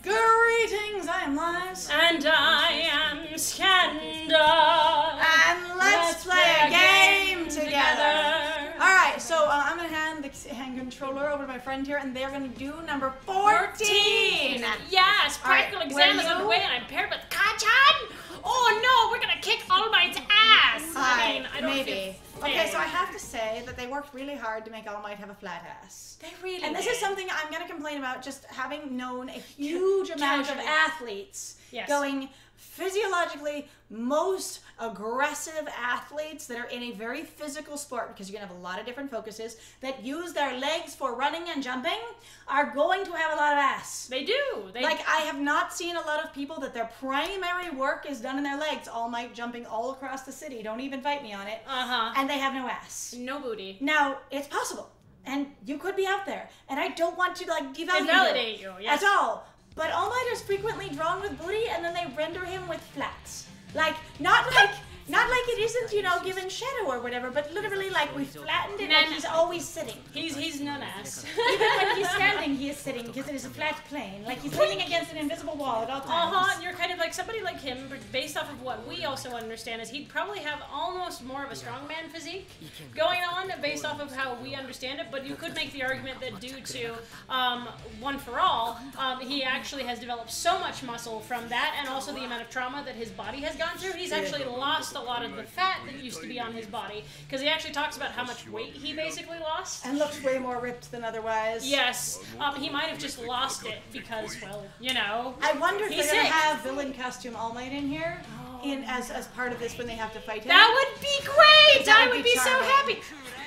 Greetings, I am Lies. And I am Skanda. And let's play a game together. Alright, so I'm going to hand the hand controller over to my friend here, and they're going to do number 14. Yes, practical exam is underway, and I'm paired with Kacchan. Oh no, we're going to kick All Might's ass. I don't maybe. Okay, so I have to say that they worked really hard to make All Might have a flat ass. They really And this is something I'm going to complain about, just having known a huge amount of athletes going physiologically most aggressive athletes that are in a very physical sport, because you're going to have a lot of different focuses, that use their legs for running and jumping, are going to have a lot of ass. They do. I have not seen a lot of people that their primary work is done in their legs. All Might jumping all across the city. Don't even fight me on it. And they have no ass. No booty. Now, it's possible. And you could be out there. And I don't want to, invalidate you at all. But All Might is frequently drawn with booty, and then they render him with flats. Not like it isn't, you know, given shadow or whatever, but literally like we flattened it and he's always sitting. He's non-ass. Even when he's standing, he is sitting because it is a flat plane. Like he's leaning against an invisible wall at all times. You're kind of like somebody like him, but based off of what we also understand is he'd probably have almost more of a strongman physique going on based off of how we understand it, but you could make the argument that due to One for All, he actually has developed so much muscle from that, and also the amount of trauma that his body has gone through, he's actually lost a lot of the fat that used to be on his body, because he actually talks about how much weight he basically lost. And looks way more ripped than otherwise. Yes. He might have just lost it because, well, you know. I wonder if they're going to have villain costume All Might in here, as part of this when they have to fight him. That would be great! I would be so happy!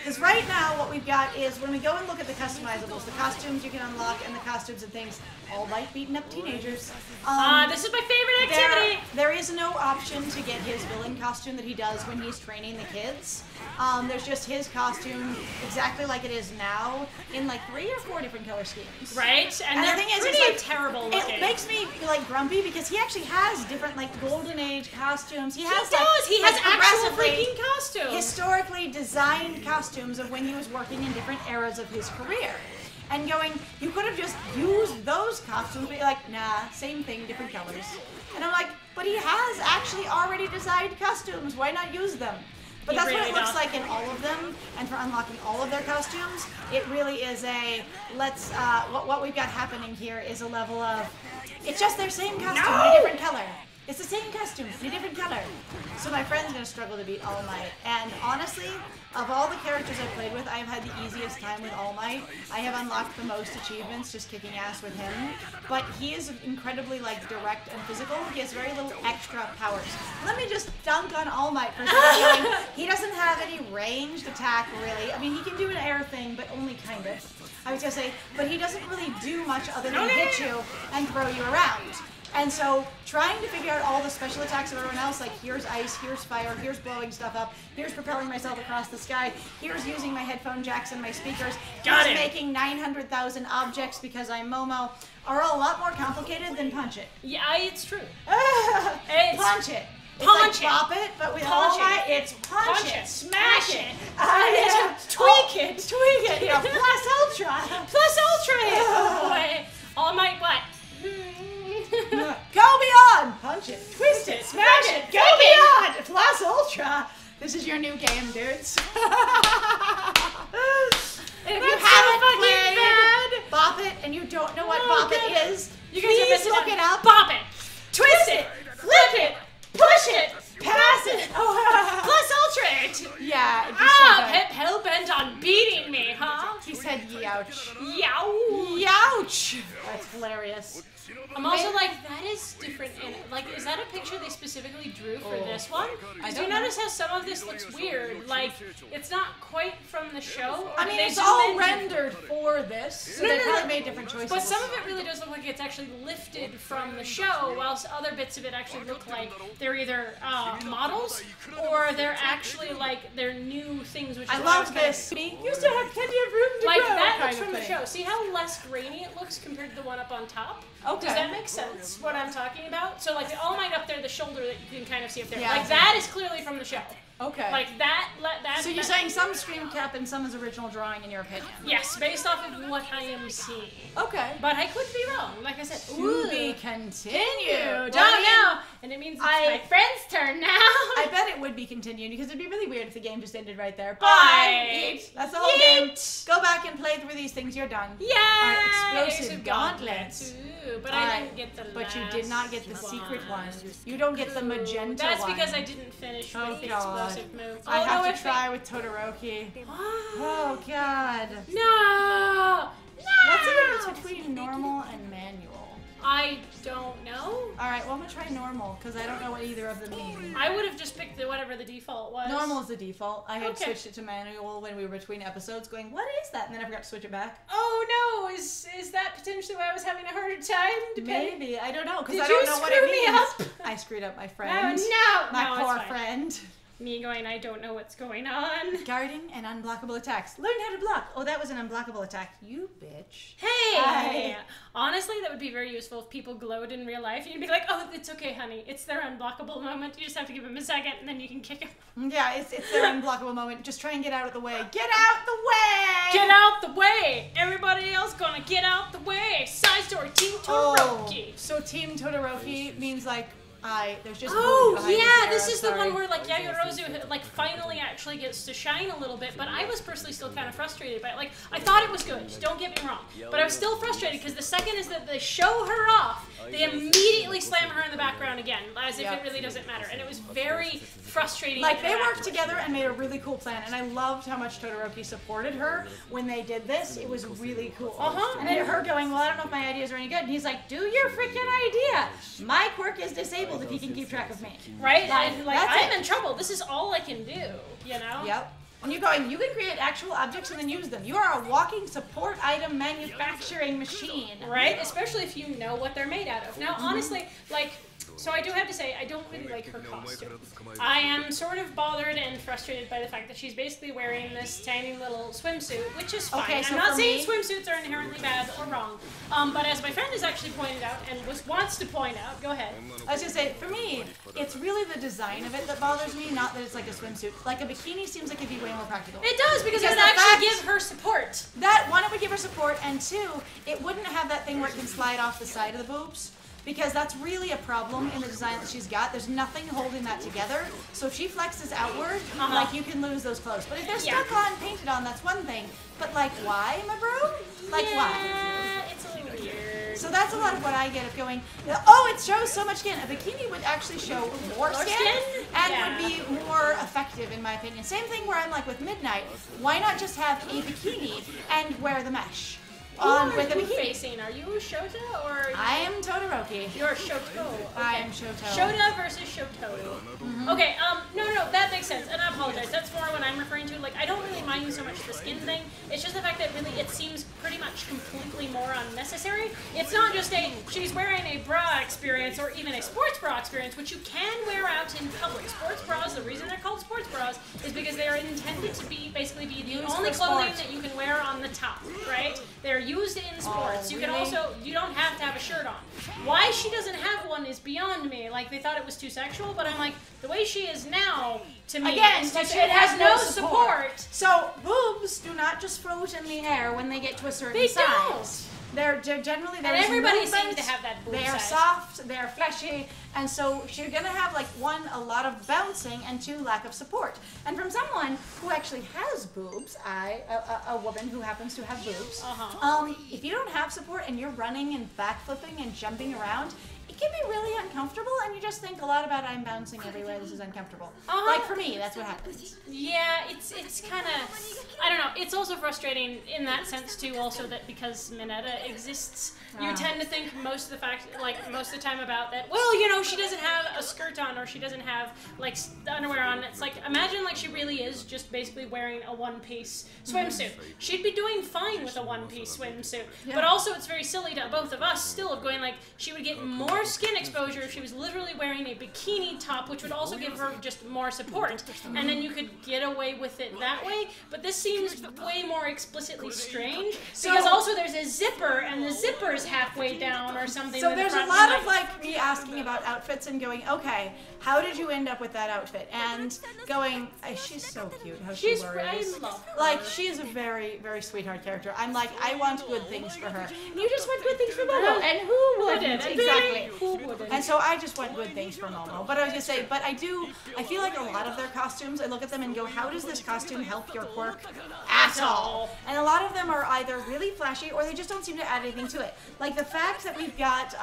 Because right now what we've got is, when we go and look at the customizables, the costumes you can unlock and the costumes and things, All Might beating up teenagers. This is my favorite activity! There is no option to get his villain costume that he does when he's training the kids. There's just his costume exactly like it is now in like 3 or 4 different color schemes. Right? And the thing is, pretty it's like, terrible looking. It makes me like grumpy because he actually has different like golden age costumes. He has actual freaking costumes. Historically designed costumes of when he was working in different eras of his career. And you could have just used those costumes, but you're like, nah, same thing, different colors. And I'm like, but he has actually already designed costumes, why not use them? But that's what it looks like in all of them, and for unlocking all of their costumes, it really is what we've got happening here is a level of, it's just their same costume in a different color. It's the same costume in a different color. So my friend's going to struggle to beat All Might. And honestly, of all the characters I've played with, I've had the easiest time with All Might. I have unlocked the most achievements just kicking ass with him. But he is incredibly direct and physical. He has very little extra powers. Let me just dunk on All Might for a second. He doesn't have any ranged attack, really. I mean, he can do an air thing, but only kind of. I was going to say, but he doesn't really do much other than hit you and throw you around. And so, trying to figure out all the special attacks of everyone else, like here's ice, here's fire, here's blowing stuff up, here's propelling myself across the sky, here's using my headphone jacks and my speakers, here's making 900,000 objects because I'm Momo, are a lot more complicated than Punch It. Yeah, it's true. Punch It. It's Bop It, but with All Might, it's punch it, smash it, tweak it, you know, plus ultra. Plus ultra! Oh boy. All Might what? Go beyond! Punch it, twist it, smash it, go beyond! Plus ultra! This is your new game, dudes. If you haven't played Bop It and you don't know what Bop It is, please look it up. Bop it! Twist it! Flip it! Push it! Pass it! Plus ultra it! Yeah, it'd be so good. Pip hell-bent on beating me, huh? He said youch. Youch! That's hilarious. I'm also like, that is different. And is that a picture they specifically drew for this one? Do you notice how some of this looks weird? Like, it's not quite from the show. I mean, it's all rendered for this, so they probably made different choices. But some of it really does look like it's actually lifted from the show, whilst other bits of it actually look like they're either models or they're actually they're new things. Which I love this. You still have plenty of room to grow. That looks from the show. See how less grainy it looks compared to the one up on top? Okay. Does that make sense, what I'm talking about? So, the All Might up there, the shoulder that you can kind of see up there. Yeah, that is clearly from the show. Okay. So you're saying some screen cap and some is original drawing in your opinion? Yes, based off of what I am seeing. Okay. But I could be wrong, like I said. To be Continue. Don't know. And it means it's my friend's turn now. I bet it would be continued because it'd be really weird if the game just ended right there. Bye. Bye. That's the whole game. Go back and play through these things. You're done. Yeah. Alright, explosive gauntlets. Ooh, but I didn't get the But you did not get the secret one. You don't get the magenta That's one. because I didn't finish with the explosive move. I have to try with Todoroki. Oh god. No! What's the difference between normal and manual? I don't know. Alright, well I'm gonna try normal, because I don't know what either of them mean. I would have just picked whatever the default was. Normal is the default. I had switched it to manual when we were between episodes going, what is that? And then I forgot to switch it back. Oh no, is that potentially why I was having a harder time? Maybe, I don't know, because I don't know what it means. I screwed up my friend. Oh no! My poor friend. Me going, I don't know what's going on. Guarding and unblockable attacks. Learn how to block. Oh, that was an unblockable attack. You bitch. Hey! Honestly, that would be very useful if people glowed in real life. You'd be like, oh, it's okay, honey. It's their unblockable moment. You just have to give them a second, and then you can kick them. Yeah, it's their unblockable moment. Just try and get out of the way. Get out the way! Get out the way! Everybody else gonna get out the way! Side story, Team Todoroki! So Team Todoroki means like, there's just this is the one where like Yayorozu like finally actually gets to shine a little bit, but I was personally still kind of frustrated by it. Like, I thought it was good, don't get me wrong, but I was still frustrated because the second is that they show her off, they immediately slam her in the background again, as if it really doesn't matter, and it was very frustrating. Like, they worked together and made a really cool plan, and I loved how much Todoroki supported her when they did this. It was really cool. And then her going, well, I don't know if my ideas are any good, and he's like, do your freaking idea. My quirk is disabled if he can keep track of me. Right? Like I'm in trouble. This is all I can do, you know? Yep. And you're going, you can create actual objects and then use them. You are a walking support item manufacturing machine. Right? Especially if you know what they're made out of. Now, honestly, like, so I do have to say, I don't really like her costume. I am sort of bothered and frustrated by the fact that she's basically wearing this tiny little swimsuit, which is fine. Okay, so I'm not saying swimsuits are inherently bad or wrong, but as my friend has actually pointed out, and wants to point out, go ahead. I was going to say, for me, it's really the design of it that bothers me, not that it's like a swimsuit. Like, a bikini seems like it'd be way more practical. It does, because it would actually give her support. That, one, it would give her support, and two, it wouldn't have that thing where it can slide off the side of the boobs. Because that's really a problem in the design that she's got. There's nothing holding that together. So if she flexes outward, like, you can lose those clothes. But if they're stuck on, painted on, that's one thing. But, like, why, my bro? Like, why? It's a little weird. So that's a lot of what I get of going, oh, it shows so much skin. A bikini would actually show more skin and would be more effective, in my opinion. Same thing where I'm like with Midnight. Why not just have a bikini and wear the mesh? With a bikini. Facing? Are you Shota or? I am Todoroki. You're Shoto. Okay. I am Shoto. Shota versus Shoto. Okay, no, that makes sense, and I apologize. That's more what I'm referring to. Like, I don't really mind so much the skin thing. It's just the fact that really it seems pretty much completely more unnecessary. It's not just she's wearing a bra experience or even a sports bra experience, which you can wear out in public. Sports bras, the reason they're called sports bras is because they are intended to basically be the only clothing that you can wear on the top, right? They're used in sports. You can you don't have to have a shirt on. Why she doesn't have one is beyond me. Like, they thought it was too sexual, but I'm like, the way she is now, to me, again, it has no support. So boobs do not just float in the air when they get to a certain size. Don't. They're generally, and everybody seems to have that boob They're size. soft, they're fleshy, and so you're gonna have, like, one, a lot of bouncing, and two, lack of support. And from someone who actually has boobs, a woman who happens to have boobs, if you don't have support and you're running and backflipping and jumping around, it can be really uncomfortable, and you just think a lot about, I'm bouncing everywhere, this is uncomfortable. Like, for me, that's what happens. Yeah, it's kind of, I don't know, it's also frustrating in that sense, too, also, that because Mineta exists, you tend to think most of the time about that, well, you know, she doesn't have a skirt on, or she doesn't have, like, underwear on. It's like, imagine, like, she really is just basically wearing a one-piece swimsuit. She'd be doing fine with a one-piece swimsuit, but also it's very silly to both of us still of going, like, she would get more more skin exposure if she was literally wearing a bikini top, which would also give her just more support. And then you could get away with it that way. But this seems way more explicitly strange. Because also there's a zipper, and the zipper is halfway down or something. So there's a lot of like me asking about outfits and going, okay, how did you end up with that outfit? And going, she's so cute. How she worries. I love her. Like, she is a very, very sweetheart character. I'm like, I want good things for her. And you just want good things for Momo. And who wouldn't? Exactly. Who wouldn't? And so I just want good things for Momo. But I was gonna say, but I feel like a lot of their costumes, I look at them and go, how does this costume help your quirk? At all. And a lot of them are either really flashy or they just don't seem to add anything to it. Like the fact that we've got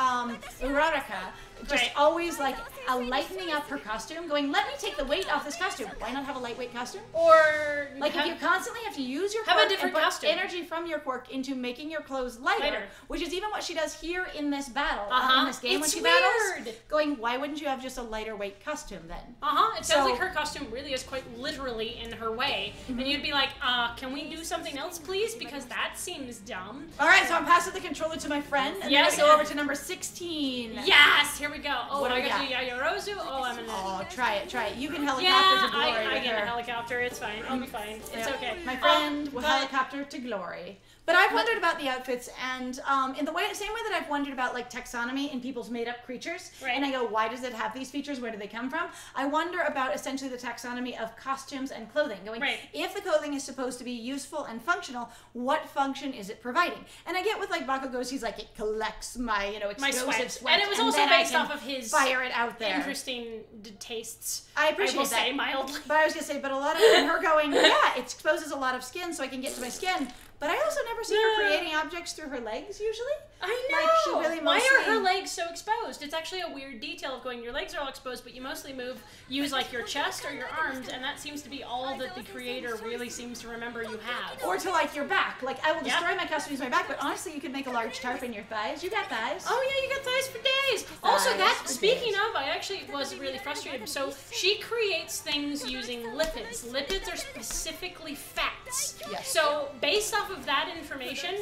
Uraraka just always like a lightening up her costume, going, let me take the weight off this costume. Why not have a lightweight costume? Or like if you constantly have to use your have quirk a different and put costume. energy from your quirk into making your clothes lighter, which is even what she does here in this battle, in this game when she battles. Going, why wouldn't you have just a lighter weight costume then? It sounds like her costume really is quite literally in her way, and you'd be like, can we do something else, please? Because that seems dumb. All right, so I'm passing the controller to my friend, and then I go over to number 16. Yes, here we go. Oh, what do I we got got? to Yayorozu. Oh, I'm in there. Oh, try it. You can helicopter Yeah, to glory I with get her. a helicopter. It's fine. I'll be fine. It's okay. My friend will helicopter to glory. But I've wondered about the outfits, and in the same way that I've wondered about like taxonomy in people's made-up creatures, and I go, why does it have these features? Where do they come from? I wonder about essentially the taxonomy of costumes and clothing. Going, if the clothing is supposed to be useful and functional, what function is it providing? And I get with like Bakugo's, he's like, it collects my explosive sweat, and it was also based off of his fire it out there. Interesting tastes. I appreciate that. Say mildly. But I was gonna say, but a lot of her going, yeah, it exposes a lot of skin, so I can get to my skin. But I also never see her creating objects through her legs, usually. I know! Like, she really Why are her legs so exposed? It's actually a weird detail of going, your legs are all exposed, but you mostly use like your chest or your arms, and that seems to be all that the creator really seems to remember you have. Or to like your back. Like, I will destroy my costume, use my back, but honestly, you could make a large tarp in your thighs. You got thighs. Oh yeah, you got thighs for days! Also, speaking of, I actually was really frustrated. So, she creates things using lipids. Lipids are specifically fats. Yes. So, based off of that information,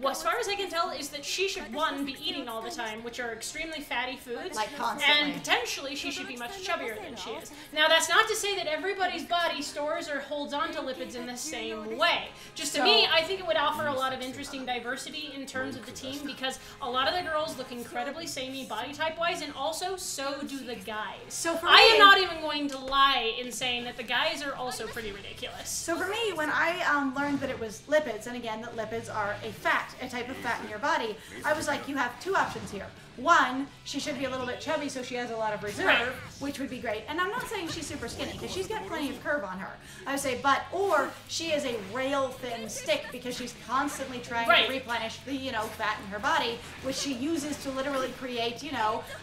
as far as I can tell, is that she should, one, be eating all the time, which are extremely fatty foods. Like constantly. And potentially, she should be much chubbier than she is. Now, that's not to say that everybody's body stores or holds on to lipids in the same way. Just to me, I think it would offer a lot of interesting diversity in terms of the team, because a lot of the girls look incredibly samey body type-wise, and also so do the guys. So for me, I am not even going to lie in saying that the guys are also pretty ridiculous. So for me, when I learned that it was lipids, and again, that lipids are a type of fat in your body, I was like, you have two options here. One, she should be a little bit chubby so she has a lot of reserve, which would be great. And I'm not saying she's super skinny, because she's got plenty of curve on her. I would say, or she is a rail thin stick because she's constantly trying to replenish the, fat in her body, which she uses to literally create,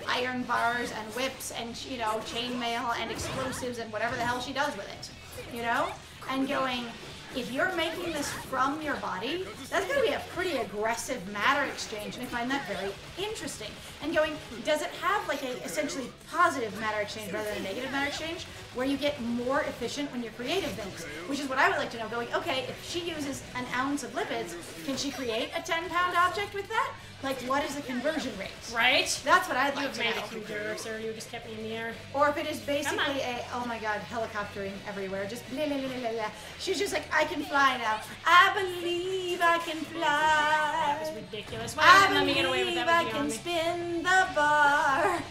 iron bars and whips and, chainmail and explosives and whatever the hell she does with it, And going, if you're making this from your body, that's going to be a pretty aggressive matter exchange, and I find that very interesting. And going, does it have like a essentially positive matter exchange rather than a negative matter exchange, where you get more efficient when you're creating things? Which is what I would like to know. Going, okay, if she uses an ounce of lipids, can she create a 10-pound object with that? Like, what is the conversion rate? Right? That's what I'd like to know. You have made a huge sir. You just kept me in the air. Or if it is basically oh my god, helicoptering everywhere. Just blah, blah, blah, blah, blah. She's just like, I can fly now. I believe I can fly. That was ridiculous. Why didn't let me get away with that? I can spin the bar.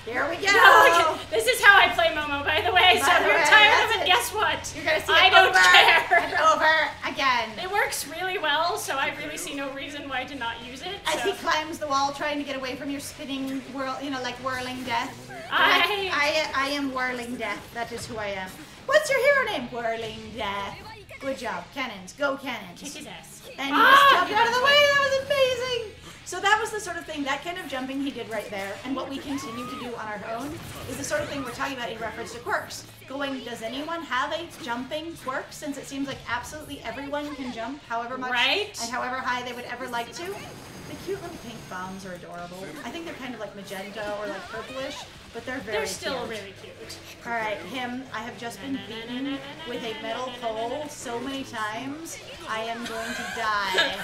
Here we go. No, this is how I play Momo, by the way. So if you're tired of it, guess what? You're gonna see I it don't care. care. Over again. It works really well, so I really see no reason why to not use it. As he climbs the wall, trying to get away from your spinning whirl, like whirling death. I am whirling death. That is who I am. What's your hero name? Whirling death. Good job, cannons. Go cannons. Kick his ass. And he just jumped out of the way. That was amazing. So that was the sort of thing, that kind of jumping he did right there, and what we continue to do on our own is the sort of thing we're talking about in reference to quirks. Going, does anyone have a jumping quirk, since it seems like absolutely everyone can jump however much and however high they would ever like to? The cute little pink bombs are adorable. I think they're kind of like magenta or like purplish, but they're very still really cute. All right, him, I have just been beaten with a metal pole so many times, I am going to die.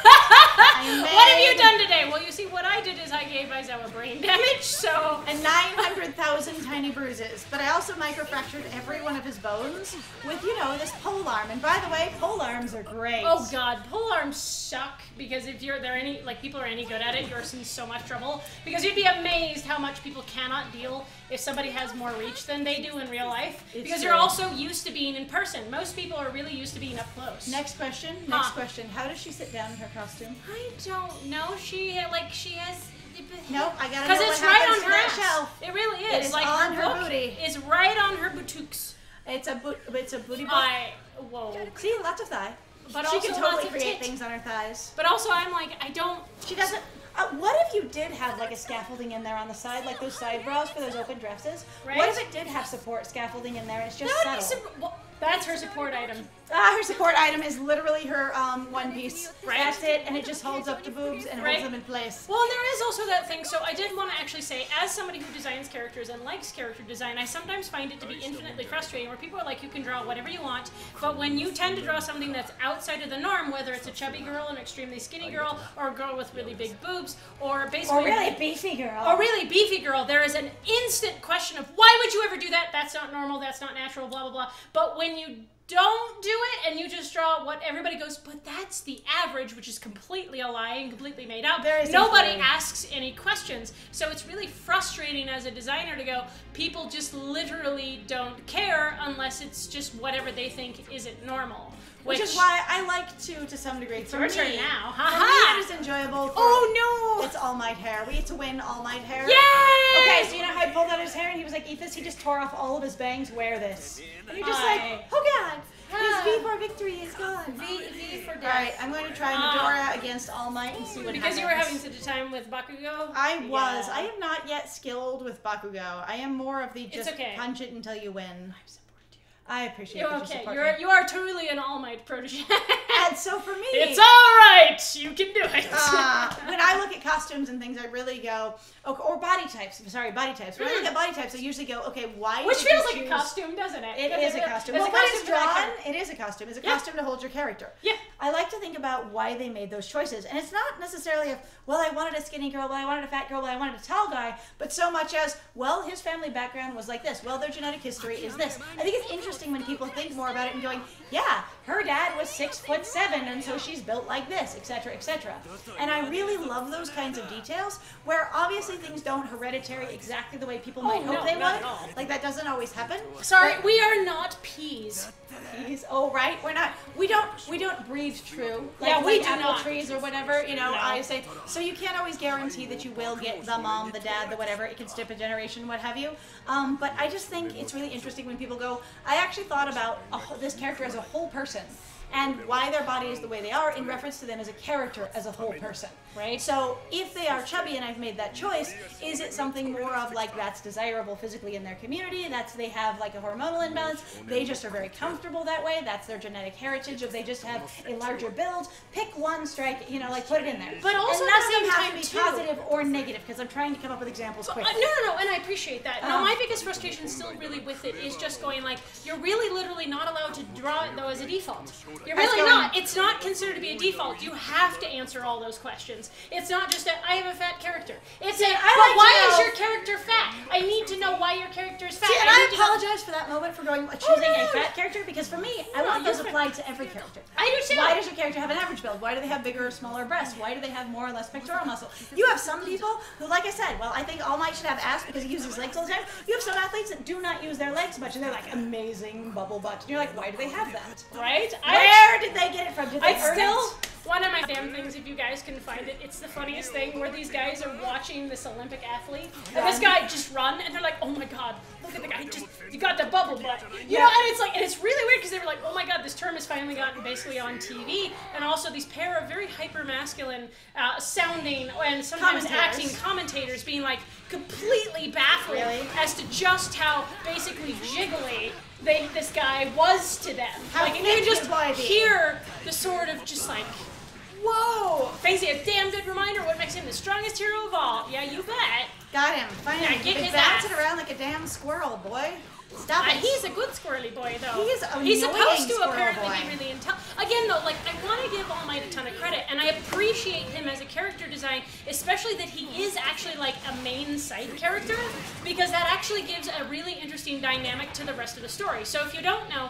What have you done today? Well, you see, what I did is I gave Aizawa brain damage, so... And 900,000 tiny bruises. But I also microfractured every one of his bones with, you know, this pole arm. And by the way, pole arms are great. Oh god, pole arms suck, because if people are any good at it, you're in so much trouble. Because you'd be amazed how much people cannot deal if somebody has more reach than they do in real life. Because you're also used to being in person. Most people are really used to being up close. Next question. How does she sit down in her costume? I don't know. She has... Nope, I gotta know because it's right on her shelf. It really is. It is like on her book booty. is right on her buttocks. It's a booty book. Whoa. See, lots of thigh. But she also can lots totally of create tit. things on her thighs. But also, I'm like, I don't. She doesn't. What if you did have like a scaffolding in there on the side, like those side bras for those open dresses? Right. What if it did have support scaffolding in there? And it's just That would subtle. be that's her support item. Her support item is literally her one piece. Right. That's it, and it just holds up the boobs and holds them in place. Well, and there is also that thing. So I did want to actually say, as somebody who designs characters and likes character design, I sometimes find it to be infinitely frustrating where people are like, you can draw whatever you want, but when you tend to draw something that's outside of the norm, whether it's a chubby girl, an extremely skinny girl, or a girl with really big boobs, or basically... Or really beefy girl. Or really beefy girl, there is an instant question of, why would you ever do that? That's not normal, that's not natural, blah, blah, blah. But when you don't do it and you just draw what everybody goes, but that's the average, which is completely a lie and completely made up. Nobody asks any questions. So it's really frustrating as a designer to go, people just literally don't care unless it's just whatever they think isn't normal. Which is why I like to some degree. For me, now. For me, it is enjoyable. Oh no! It's All Might hair. We get to win All Might hair. Yay! Okay, so you know how he pulled out his hair and he was like, eat this? He just tore off all of his bangs. Wear this. And you're just like, oh god, his V for victory is gone. V for death. Alright, I'm going to try Medora against All Might and see what happens. Because you were having such a time with Bakugo? I was. I am not yet skilled with Bakugo. I am more of the just punch it until you win. I appreciate that you support me. You are truly an All Might protege. And so for me... It's alright! You can do it! When I look at costumes and things, I really go... or body types. Sorry, body types. When I look at body types, I usually go, okay, why Which feels like a costume, doesn't it? It is a costume. Well, when it's drawn, it is a costume. It's a costume to hold your character. Yeah. I like to think about why they made those choices. And it's not necessarily a, well, I wanted a skinny girl, well, I wanted a fat girl, well, I wanted a tall guy, but so much as, well, his family background was like this. Well, their genetic history is this. I think it's interesting when people think more about it and going, yeah, her dad was 6'7", and so she's built like this, etc., etc. And I really love those kinds of details where obviously things don't hereditary exactly the way people might hope they would. Like that doesn't always happen. Sorry, we are not peas. Oh right, we're not. We don't breathe true. Like, yeah, we like do apple not. trees or whatever. You know, I say. So you can't always guarantee that you will get the mom, the dad, the whatever. It can skip a generation, what have you. But I just think it's really interesting when people go. I actually thought about this character as a whole person. And why their body is the way they are in reference to them as a character, as a whole person, right? So if they are chubby and I've made that choice, is it something more of like that's desirable physically in their community, that's they have like a hormonal imbalance, they just are very comfortable that way, that's their genetic heritage, if they just have a larger build, pick one, strike, you know, like put it in there. But also and at the same have time to be positive or negative, because I'm trying to come up with examples quickly. No, and I appreciate that. No, my biggest frustration still really with it is just going like, you're really literally not allowed to draw it though as a default. You're really not. It's not considered to be a default. You have to answer all those questions. It's not just that I have a fat character. It's why is your character fat? I need to know why your character is fat. See, and I apologize for that moment for choosing a fat character, because for me, I want those applied to every character. I do too. Why does your character have an average build? Why do they have bigger or smaller breasts? Why do they have more or less pectoral muscle? You have some people who, like I said, well, I think All Might should have ass because he uses legs all the time. You have some athletes that do not use their legs much, and they're like amazing bubble butt. And you're like, why do they have that? Right? Where did they get it from? Did they earn it? One of my damn things, if you guys can find it, it's the funniest thing where these guys are watching this Olympic athlete, and this guy just run, and they're like, oh my god, look at the guy, you got the bubble butt. You know, and it's like, and it's really weird because they were like, oh my god, this term has finally gotten basically on TV, and also these pair of very hyper-masculine sounding and sometimes acting commentators being like completely baffled as to just how basically jiggly this guy was to them. Like, and you just hear the sort of just like, whoa! Basically a damn good reminder what makes him the strongest hero of all. Yeah, you bet. Got him. Finally. Yeah, get his bouncing ass around like a damn squirrel, boy. Stop it. He's a good squirrely boy, though. He's supposed to squirrel apparently boy. be really intelligent. Again, though, like, I want to give All Might a ton of credit, and I appreciate him as a character design, especially that he is actually, like, a main side character, because that actually gives a really interesting dynamic to the rest of the story. So if you don't know,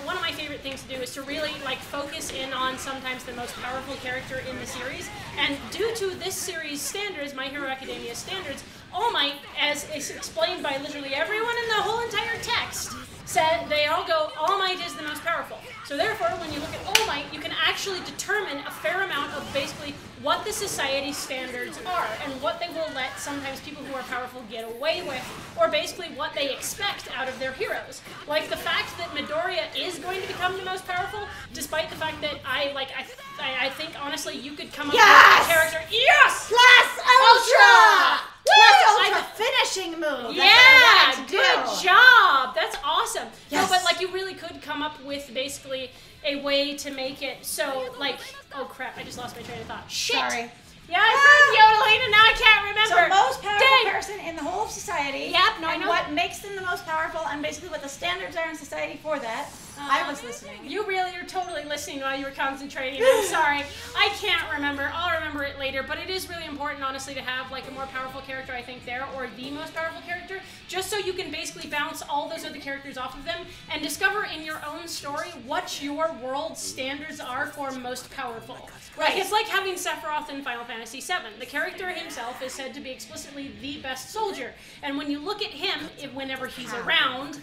one of my favorite things to do is to really, like, focus in on sometimes the most powerful character in the series, and due to this series' standards, My Hero Academia standards, All Might, as is explained by literally everyone in the whole entire text, said they all go, All Might is the most powerful. So therefore, when you look at All Might, you can actually determine a fair amount of basically what the society's standards are and what they will let sometimes people who are powerful get away with, or basically what they expect out of their heroes. Like the fact that Midoriya is going to become the most powerful, despite the fact that I think honestly you could come up with a character. Yes! Plus Ultra! Plus Ultra finishing move. Yeah, good job. That's awesome. Yes. No, but like you really could come up with basically a way to make it so like, oh crap, I just lost my train of thought. Shit. Sorry. Yeah, I heard yodeling and now I can't remember. So most powerful person in the whole of society. Yep, no, I and know. what makes them the most powerful and basically what the standards are in society for that. I was listening. You're totally listening while you were concentrating. I'm sorry. I can't remember. I'll remember it later. But it is really important, honestly, to have like a more powerful character, I think, there, or the most powerful character, just so you can basically bounce all those other characters off of them and discover in your own story what your world standards are for most powerful. Right. Like, it's like having Sephiroth in Final Fantasy VII. The character himself is said to be explicitly the best soldier. And when you look at him, whenever he's around,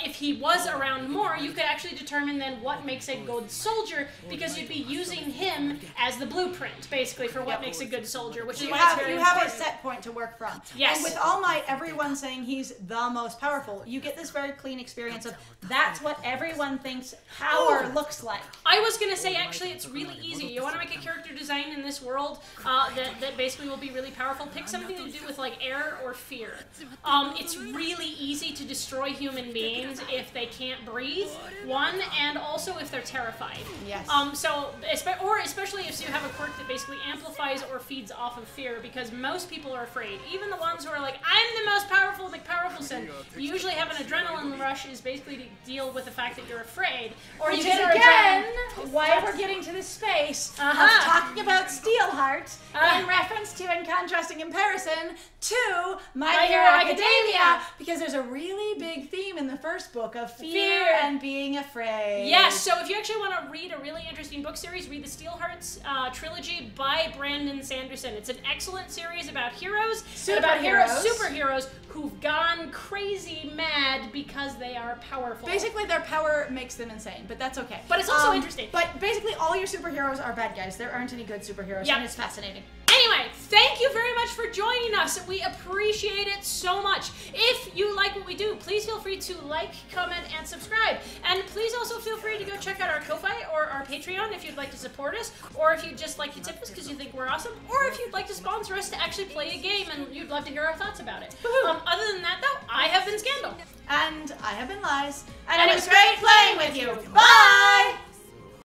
if he was around more, you could actually determine then what makes a good soldier, because you'd be using him as the blueprint, basically, for what makes a good soldier, which is why it's very important. You have a set point to work from. Yes. And with All Might, everyone saying he's the most powerful, you get this very clean experience of that's what everyone thinks power looks like. I was going to say, actually, it's really easy. You want to make a character design in this world that basically will be really powerful, pick something to do with, like, air or fear. It's really easy to destroy human beings if they can't breathe, one, and also if they're terrified. Yes. Especially if you have a quirk that basically amplifies or feeds off of fear, because most people are afraid. Even the ones who are like, I'm the most powerful McPowerfulson, you usually have an adrenaline rush is basically to deal with the fact that you're afraid. Or you get again why we're getting to this space of talking about Steelheart in reference to and contrasting comparison to My Hero Academia, because there's a really big theme in the first book of fear and being afraid. Yes, so if you actually want to read a really interesting book series, read the Steelhearts trilogy by Brandon Sanderson. It's an excellent series about heroes, superheroes who've gone crazy mad because they are powerful. Basically, their power makes them insane, but that's okay. But it's also interesting. But basically, all your superheroes are bad guys. There aren't any good superheroes, and it's fascinating. Anyway, thank you very much for joining us. We appreciate it so much. If you like what we do, please feel free to like, comment, and subscribe. And please also feel free to go check out our Ko-Fi or our Patreon if you'd like to support us, or if you'd just like to tip us because you think we're awesome, or if you'd like to sponsor us to actually play a game and you'd love to hear our thoughts about it. Other than that, though, I have been Scandal. And I have been Lies. And it was great playing with you. Bye!